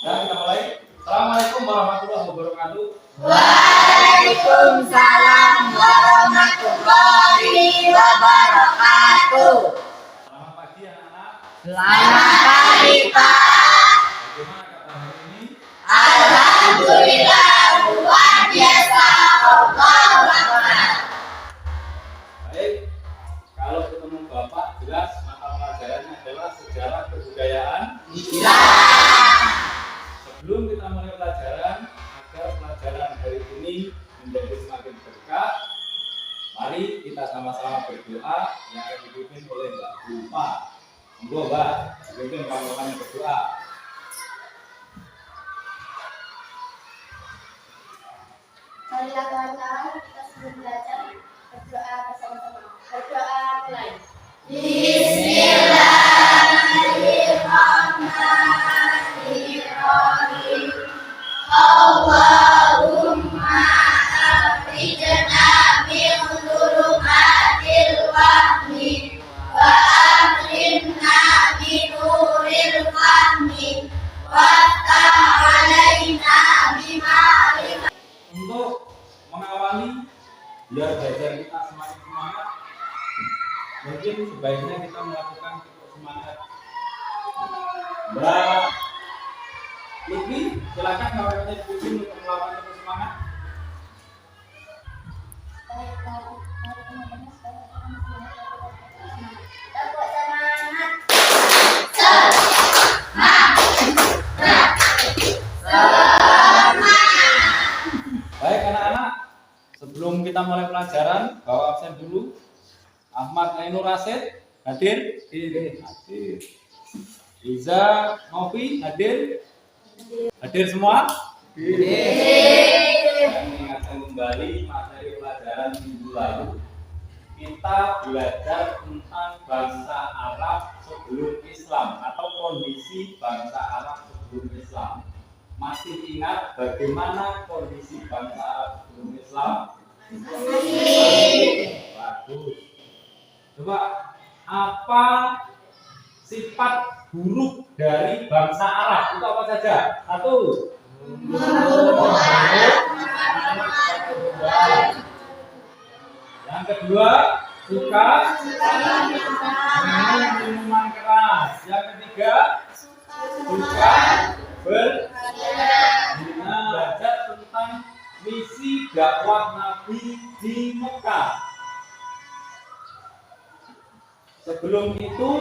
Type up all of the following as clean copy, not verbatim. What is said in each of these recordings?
Dan kita mulai. Assalamualaikum warahmatullahi wabarakatuh. Waalaikumsalam warahmatullahi wabarakatuh. Selamat pagi anak-anak. Selamat pagi Pak. Bagaimana kabar hari ini? Alhamdulillah luar biasa. Allahu Akbar. Baik. Kalau ketemu Bapak jelas mata pelajarannya adalah sejarah kebudayaan Islam. Sebelum kita mulai pelajaran, agar pelajaran hari ini menjadi semakin berkah, mari kita sama-sama berdoa yang akan dipimpin oleh Mbak Bulma. Monggo Mbak, dipimpin kawan-kawan yang berdoa. Marilah kawan-kawan kita sebelum belajar berdoa bersama-sama. Berdoa mulai. Bismillahirrahmanirrahim. Allahumma akhrijna min dhulumatil wahmi wa akhrijna min nuril fahmi waftah alaina bima'rifah. Untuk mengawali biar belajar kita semakin semangat, mungkin sebaiknya kita melakukan cukup semangat. Mbak Lutfi, silakan kawan-kawannya dipimpin untuk melakukan cukup semangat. Baik, mari teman-teman supaya kita semangat. Tepuk semangat. Baik anak-anak, sebelum kita mulai pelajaran, bawa absen dulu. Ahmad Ainur Rasid hadir? Hadir. Iza Novi hadir? Hadir semua? Saya mengingatkan kembali materi pelajaran minggu lalu. Kita belajar tentang bangsa Arab sebelum Islam atau kondisi bangsa Arab sebelum Islam. Masih ingat bagaimana kondisi bangsa Arab sebelum Islam? Bagus. Coba apa sifat buruk dari bangsa Arab? Itu apa saja? Satu. Yang kedua, suka minum minuman keras. Yang ketiga, suka belajar tentang misi dakwah Nabi di Mekah. Sebelum itu,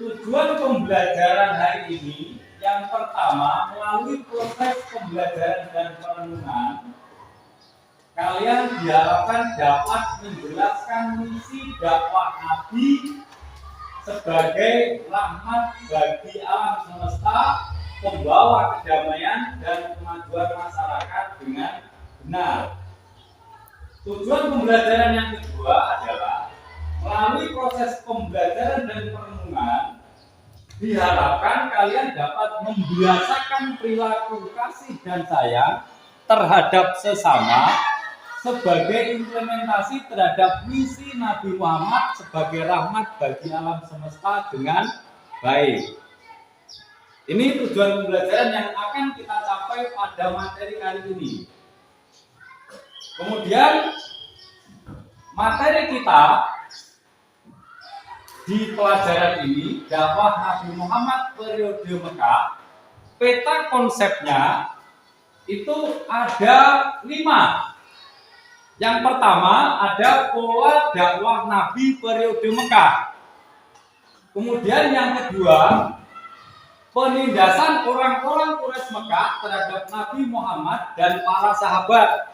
tujuan pembelajaran hari ini yang pertama, melalui proses pembelajaran dan perenungan, kalian diharapkan dapat menjelaskan misi dakwah Nabi sebagai rahmat bagi alam semesta, pembawa kedamaian dan kemajuan masyarakat dengan benar. Tujuan pembelajaran yang kedua adalah melalui proses pembelajaran dan perenungan, diharapkan kalian dapat membiasakan perilaku kasih dan sayang terhadap sesama sebagai implementasi terhadap misi Nabi Muhammad sebagai rahmat bagi alam semesta dengan baik. Ini tujuan pembelajaran yang akan kita capai pada materi kali ini. Kemudian materi kita di pelajaran ini, dakwah Nabi Muhammad periode Mekah, peta konsepnya itu ada 5. Yang pertama ada pola dakwah Nabi periode Mekah. Kemudian yang kedua, penindasan orang-orang Quraisy Mekah terhadap Nabi Muhammad dan para sahabat.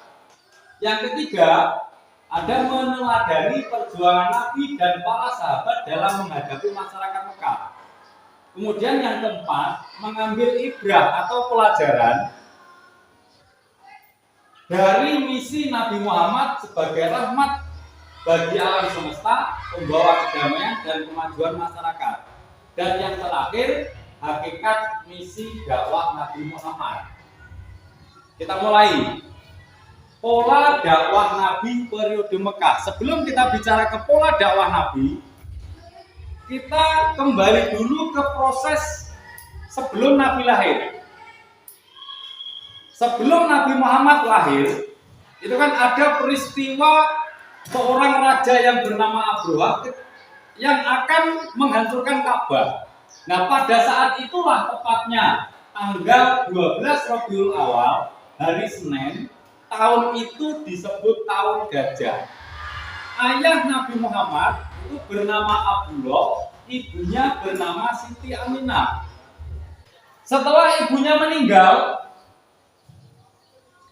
Yang ketiga, ada meneladani perjuangan Nabi dan para sahabat dalam menghadapi masyarakat Mekah. Kemudian yang keempat, mengambil ibrah atau pelajaran dari misi Nabi Muhammad sebagai rahmat bagi alam semesta, pembawa kedamaian dan kemajuan masyarakat. Dan yang terakhir, hakikat misi dakwah Nabi Muhammad. Kita mulai. Pola dakwah Nabi periode Mekah. Sebelum kita bicara ke pola dakwah Nabi, kita kembali dulu ke proses sebelum Nabi lahir. Sebelum Nabi Muhammad lahir, itu kan ada peristiwa seorang raja yang bernama Abroha yang akan menghancurkan Ka'bah. Nah, pada saat itulah tepatnya tanggal 12 Rabiul Awal, hari Senin, tahun itu disebut tahun gajah. Ayah Nabi Muhammad itu bernama Abdullah, ibunya bernama Siti Aminah. Setelah ibunya meninggal,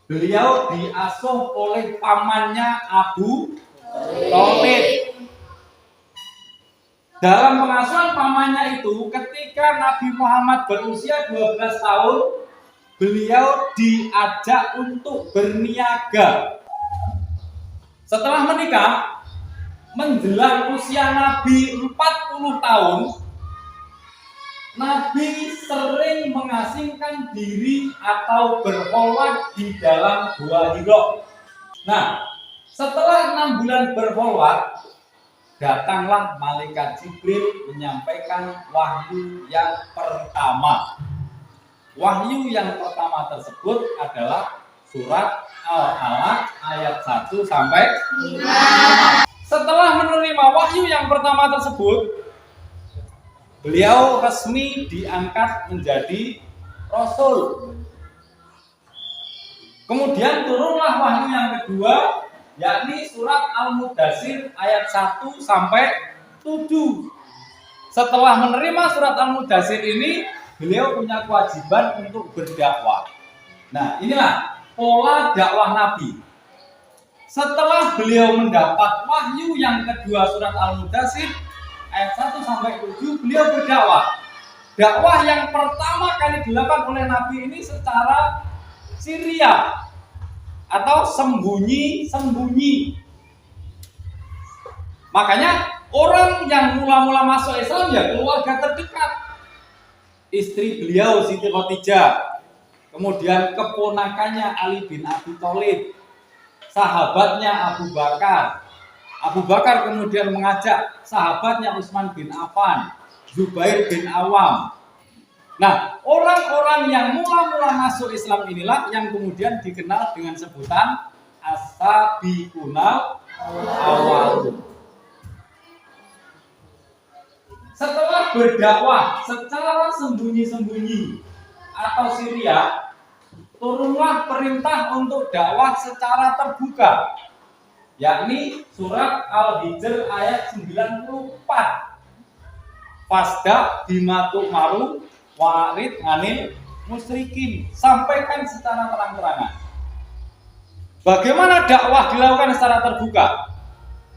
beliau diasuh oleh pamannya Abu Thalib. Dalam pengasuhan pamannya itu, ketika Nabi Muhammad berusia 12 tahun, beliau diajak untuk berniaga. Setelah menikah, menjelang usia Nabi 40 tahun, Nabi sering mengasingkan diri atau berkholwat di dalam Gua Hira. Nah, setelah 6 bulan berkholwat, datanglah malaikat Jibril menyampaikan wahyu yang pertama. Wahyu yang pertama tersebut adalah surat Al-Alaq ayat 1 sampai 5. Setelah menerima wahyu yang pertama tersebut, beliau resmi diangkat menjadi Rasul. Kemudian turunlah wahyu yang kedua, yakni surat Al-Mudaththir ayat 1 sampai 7. Setelah menerima surat Al-Mudaththir ini, beliau punya kewajiban untuk berdakwah. Nah, inilah pola dakwah Nabi. Setelah beliau mendapat wahyu yang kedua surat Al-Mudaththir ayat 1 sampai 7, beliau berdakwah. Dakwah yang pertama kali dilakukan oleh Nabi ini secara Syria atau sembunyi-sembunyi. Makanya orang yang mula-mula masuk Islam ya keluarga terdekat. Istri beliau Siti Khadijah, kemudian keponakannya Ali bin Abi Thalib, sahabatnya Abu Bakar. Abu Bakar kemudian mengajak sahabatnya Utsman bin Affan, Zubair bin Awam. Nah, orang-orang yang mula-mula masuk Islam inilah yang kemudian dikenal dengan sebutan as-sabiqunal awwalun. Setelah berdakwah secara sembunyi-sembunyi atau Syria, turunlah perintah untuk dakwah secara terbuka, yakni surat Al-Hijr ayat 94. Fasda bima tu'maru wa'rid 'anil musyrikin. Sampaikan secara terang-terangan. Bagaimana dakwah dilakukan secara terbuka?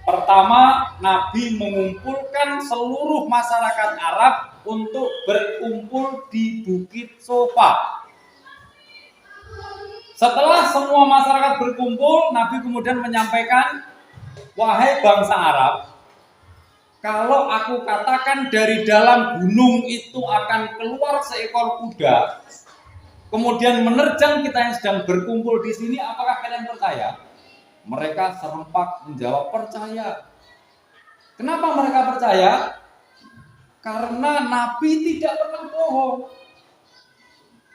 Pertama, Nabi mengumpulkan seluruh masyarakat Arab untuk berkumpul di Bukit Sofa. Setelah semua masyarakat berkumpul, Nabi kemudian menyampaikan, wahai bangsa Arab, kalau aku katakan dari dalam gunung itu akan keluar seekor kuda, kemudian menerjang kita yang sedang berkumpul di sini, apakah kalian percaya? Mereka serempak menjawab percaya. Kenapa mereka percaya? Karena Nabi tidak pernah bohong.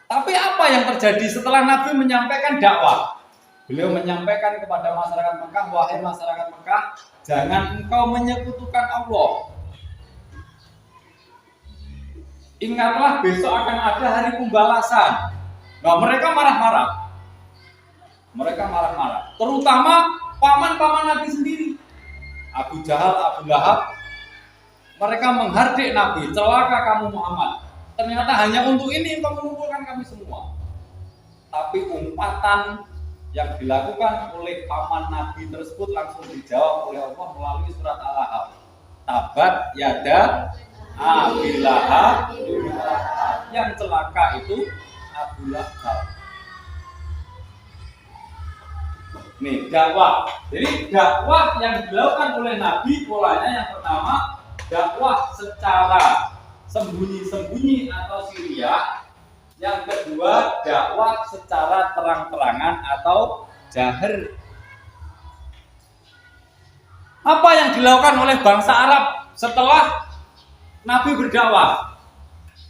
Tapi apa yang terjadi setelah Nabi menyampaikan dakwah? Beliau menyampaikan kepada masyarakat Mekah, wahai masyarakat Mekah, jangan engkau menyekutukan Allah. Ingatlah besok akan ada hari pembalasan. Nah, mereka marah-marah. Mereka marah-marah. Terutama paman-paman Nabi sendiri. Abu Jahal, Abu Lahab. Mereka menghardik Nabi, celaka kamu Muhammad. Ternyata hanya untuk ini engkau mengumpulkan kami semua. Tapi umpatan yang dilakukan oleh paman Nabi tersebut langsung dijawab oleh Allah melalui surat Al-Ahqaf. Tabat yada Abi Lahab, yang celaka itu Abu Lahab. Nih, dakwah. Jadi dakwah yang dilakukan oleh Nabi polanya yang pertama dakwah secara sembunyi-sembunyi atau Syria. Yang kedua, dakwah secara terang-terangan atau jahar. Apa yang dilakukan oleh bangsa Arab setelah Nabi berdakwah?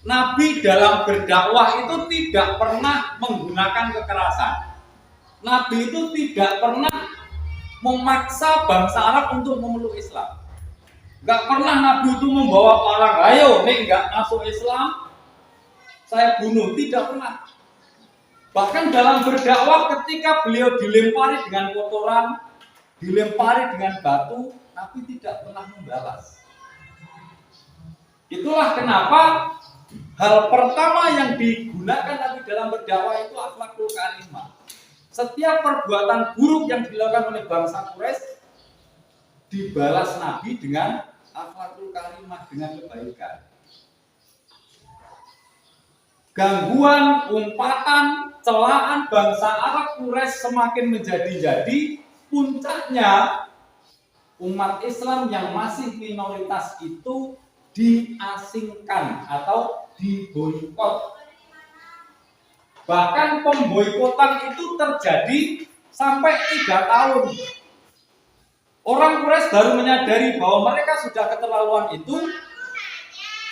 Nabi dalam berdakwah itu tidak pernah menggunakan kekerasan. Nabi itu tidak pernah memaksa bangsa Arab untuk memeluk Islam. Gak pernah Nabi itu membawa orang, ayo nih gak masuk Islam, saya bunuh. Tidak pernah. Bahkan dalam berdakwah ketika beliau dilempari dengan kotoran, dilempari dengan batu, Nabi tidak pernah membalas. Itulah kenapa hal pertama yang digunakan Nabi dalam berdakwah itu akhlakul karimah. Setiap perbuatan buruk yang dilakukan oleh bangsa Quraisy dibalas Nabi dengan akhlakul karimah, dengan kebaikan. Gangguan, umpatan, celaan bangsa Arab Quraisy semakin menjadi-jadi, puncaknya umat Islam yang masih minoritas itu diasingkan atau diboikot. Bahkan pemboikotan itu terjadi sampai 3 tahun. Orang Quraisy baru menyadari bahwa mereka sudah keterlaluan itu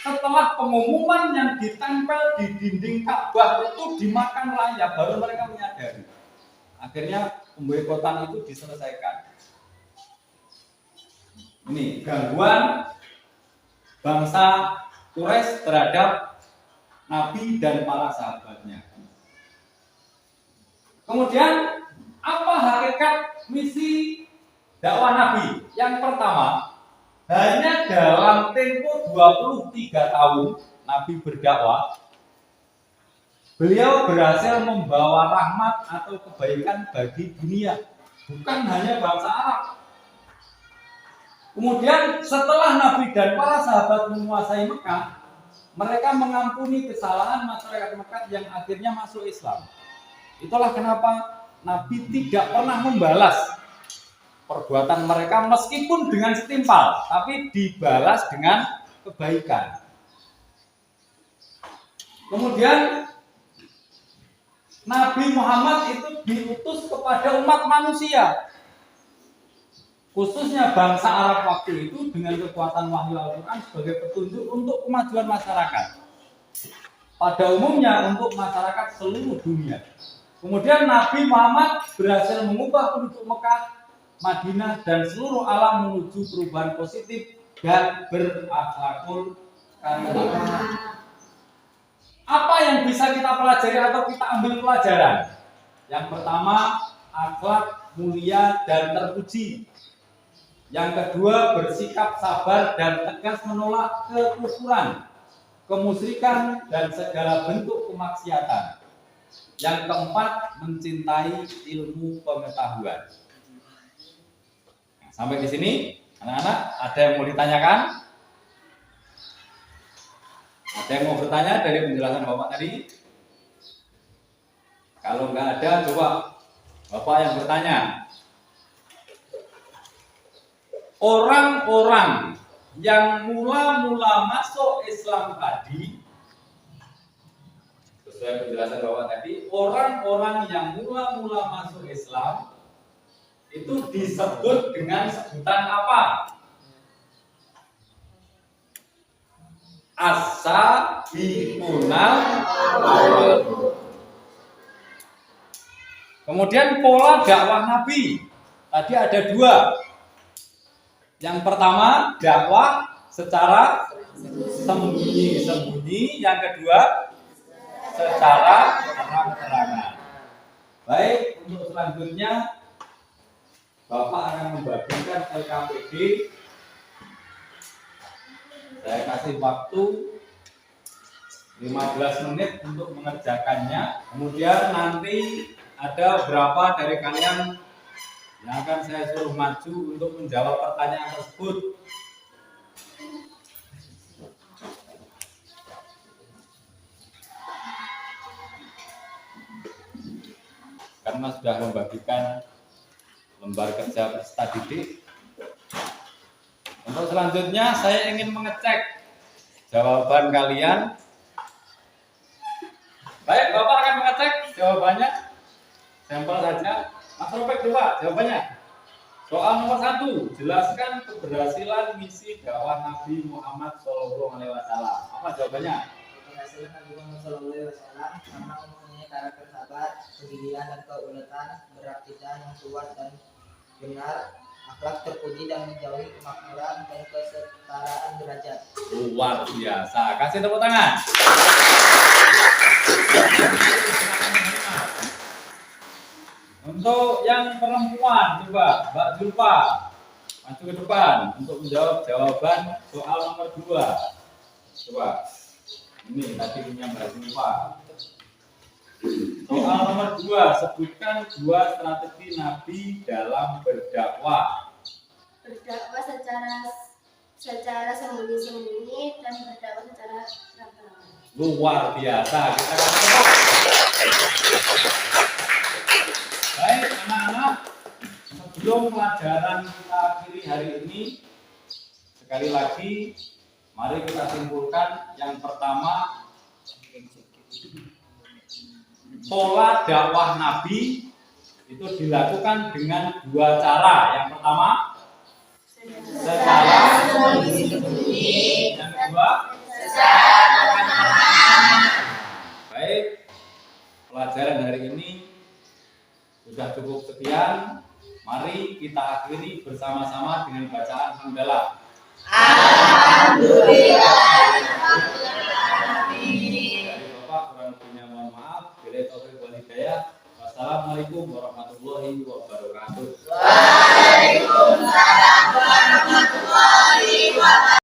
setelah pengumuman yang ditempel di dinding Ka'bah itu dimakan raya, baru mereka menyadari. Akhirnya pemboikotan itu diselesaikan. Ini gangguan bangsa Quraisy terhadap Nabi dan para sahabatnya. Kemudian apa hakikat misi dakwah Nabi? Yang pertama, hanya dalam tempo 23 tahun Nabi berdakwah, beliau berhasil membawa rahmat atau kebaikan bagi dunia, bukan hanya bangsa Arab. Kemudian setelah Nabi dan para sahabat menguasai Mekah, mereka mengampuni kesalahan masyarakat Mekah yang akhirnya masuk Islam. Itulah kenapa Nabi tidak pernah membalas perbuatan mereka meskipun dengan setimpal, tapi dibalas dengan kebaikan. Kemudian Nabi Muhammad itu diutus kepada umat manusia, khususnya bangsa Arab waktu itu, dengan kekuatan wahyu Al-Quran sebagai petunjuk untuk kemajuan masyarakat. Pada umumnya untuk masyarakat seluruh dunia. Kemudian Nabi Muhammad berhasil mengubah penduduk Mekah, Madinah dan seluruh alam menuju perubahan positif dan berakhlakul karimah. Apa yang bisa kita pelajari atau kita ambil pelajaran? Yang pertama, akhlak mulia dan terpuji. Yang kedua, bersikap sabar dan tegas menolak kekufuran, kemusyrikan dan segala bentuk kemaksiatan. Yang keempat, mencintai ilmu pengetahuan. Sampai di sini, anak-anak, ada yang mau ditanyakan? Ada yang mau bertanya dari penjelasan Bapak tadi? Kalau nggak ada, coba Bapak yang bertanya. Orang-orang yang mula-mula masuk Islam tadi, sesuai penjelasan Bapak tadi, orang-orang yang mula-mula masuk Islam itu disebut dengan sebutan apa? As-sabiqunal awwalun. Kemudian pola dakwah Nabi tadi ada 2. Yang pertama, dakwah secara sembunyi-sembunyi. Yang kedua, secara terang-terangan. Baik, untuk selanjutnya Bapak akan membagikan LKPD. Saya kasih waktu 15 menit untuk mengerjakannya. Kemudian nanti ada beberapa dari kalian yang akan saya suruh maju untuk menjawab pertanyaan tersebut. Karena sudah membagikan lembar kerja peserta didik. Untuk selanjutnya saya ingin mengecek jawaban kalian. Baik, Bapak akan mengecek jawabannya. Sampel saja. Mas Robek coba jawabannya. Soal nomor 1, jelaskan keberhasilan misi dakwah Nabi Muhammad SAW. Apa jawabannya? Rasul Nabi Muhammad SAW karena mempunyai karakter sabar, kegigihan dan keuletan, beraktivitas yang kuat dan benar, akhlak terpuji dan menjauhi kemakmuran dan kesetaraan derajat. Luar biasa. Kasih tepuk tangan. Untuk yang perempuan, coba Mbak Zulfa maju ke depan untuk menjawab jawaban soal nomor 2. Coba, ini tadi punya Mbak Zulfa. Soal nomor 2, sebutkan 2 strategi Nabi dalam berdakwah. Berdakwah secara sembunyi-sembunyi dan berdakwah secara terang-terangan. Luar biasa. Kita akan tepuk. Baik anak-anak, sebelum pelajaran kita akhiri hari ini, sekali lagi mari kita simpulkan. Yang pertama, pola dakwah Nabi itu dilakukan dengan 2 cara. Yang pertama, secara sembunyi-sembunyi. Yang kedua, baik, pelajaran hari ini sudah cukup sekian. Mari kita akhiri bersama-sama dengan bacaan hamdalah. Alhamdulillah. Dari Bapak kurang lebihnya mohon maaf. Bila taufiq wal hidayah. Wassalamualaikum warahmatullahi wabarakatuh. Waalaikumsalam warahmatullahi wabarakatuh.